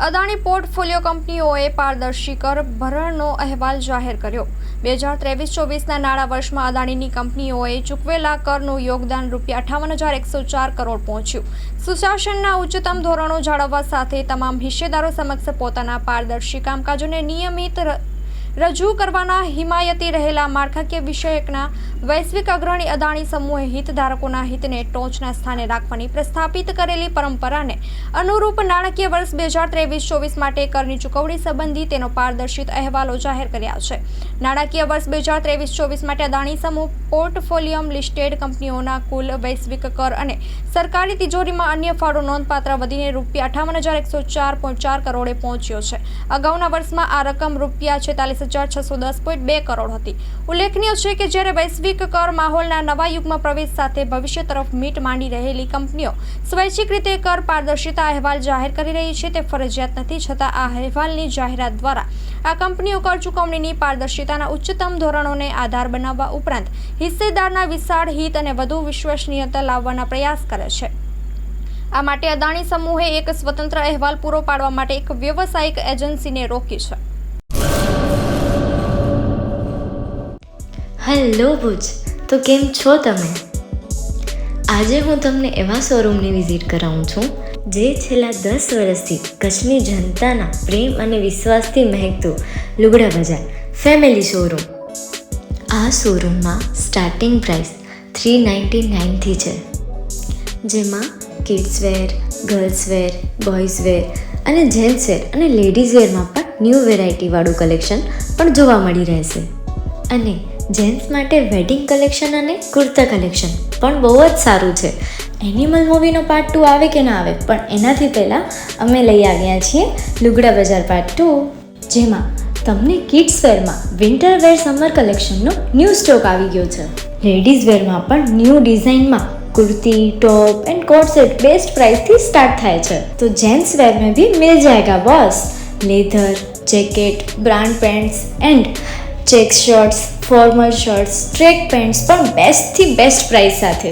Adani portfolio કંપનીઓએ પારદર્શી કર ભરણનો અહેવાલ જાહેર કર્યો। 2023-24ના નાણાં વર્ષમાં અદાણીની કંપનીઓએ ચૂકવેલા કરનું યોગદાન ₹58,104 કરોડ પહોંચ્યું। સુશાસનના ઉચ્ચતમ ધોરણો જાળવવા સાથે તમામ હિસ્સેદારો સમક્ષ પોતાના પારદર્શી કામકાજોને નિયમિત રજૂ કરવાના હિમાયતી રહેલા માળખાકીય વિષયકના વૈશ્વિક અગ્રણી અદાણી સમૂહે હિતધારકોના હિતને ટોચના સ્થાને રાખવાની પ્રસ્થાપિત કરેલી પરંપરાને અનુરૂપ નાણાકીય વર્ષ 2023-24 માટે કરની ચૂકવણી સંબંધી તેનો પારદર્શિત અહેવાલો જાહેર કર્યા છે। નાણાકીય વર્ષ 2023-24 માટે અદાણી સમૂહ પોર્ટફોલિયમ લિસ્ટેડ કંપનીઓના કુલ વૈશ્વિક કર અને સરકારી તિજોરીમાં અન્ય ફાળો નોંધપાત્ર વધીને ₹58,104.4 કરોડે પહોંચ્યો છે। અગાઉના વર્ષમાં આ રકમ ₹46,610.2 કરોડ હતી। ઉલ્લેખનીય છે કે જ્યારે વૈશ્વિક કર માહોલના નવા યુગમાં પ્રવેશ સાથે ભવિષ્ય તરફ મીટ માંડી રહેલી કંપનીઓ સ્વૈચ્છિક રીતે કર પારદર્શિતા અહેવાલ જાહેર કરી રહી છે તે ફરજિયાત નથી, છતાં આ અહેવાલની જાહેરાત દ્વારા આ કંપનીઓ કર ચૂકવણીની પારદર્શિતાના ઉચ્ચતમ ધોરણોને આધાર બનાવવા ઉપરાંત હિસ્સેદારના વિશાળ હિત અને વધુ વિશ્વસનીયતા લાવવાના પ્રયાસ કરે છે। આ માટે અદાણી સમૂહે એક સ્વતંત્ર અહેવાલ પૂરો પાડવા માટે એક વ્યવસાયિક એજન્સીને રોકી છે। હેલો ભુજ, તો કેમ છો તમે? આજે હું તમને એવા શોરૂમની વિઝિટ કરાવું છું જે છેલ્લા 10 વર્ષથી કચ્છની જનતાના પ્રેમ અને વિશ્વાસથી મહેકતું લુગડા બજાર ફેમિલી શોરૂમ। આ શોરૂમમાં સ્ટાર્ટિંગ પ્રાઇસ $399થી છે, જેમાં kids wear, girls wear, boys wear અને જેન્ટ્સ વેર અને લેડીઝ વેરમાં પણ ન્યૂ વેરાયટીવાળું કલેક્શન પણ જોવા મળી રહેશે। અને જેન્ટ્સ માટે વેડિંગ કલેક્શન અને કુર્તા કલેક્શન પણ બહુ જ સારું છે। એનિમલ મૂવીનો પાર્ટ 2 આવે કે ના આવે, પણ એનાથી પહેલાં અમે લઈ આવ્યા છીએ લુગડા બજાર પાર્ટ 2, જેમાં તમને કિડ્સ વેરમાં વિન્ટર વેર સમર કલેક્શનનો ન્યૂ સ્ટોક આવી ગયો છે। લેડીઝ વેરમાં પણ ન્યૂ ડિઝાઇનમાં kurti, top and coat set best price थी स्टार्ट थाय छे। तो जेंट्स वेर में भी मिल जाएगा boss. Leather, jacket, brand pants and check shirts, formal shirts, track pants पर बेस्ट थी बेस्ट प्राइस साथे।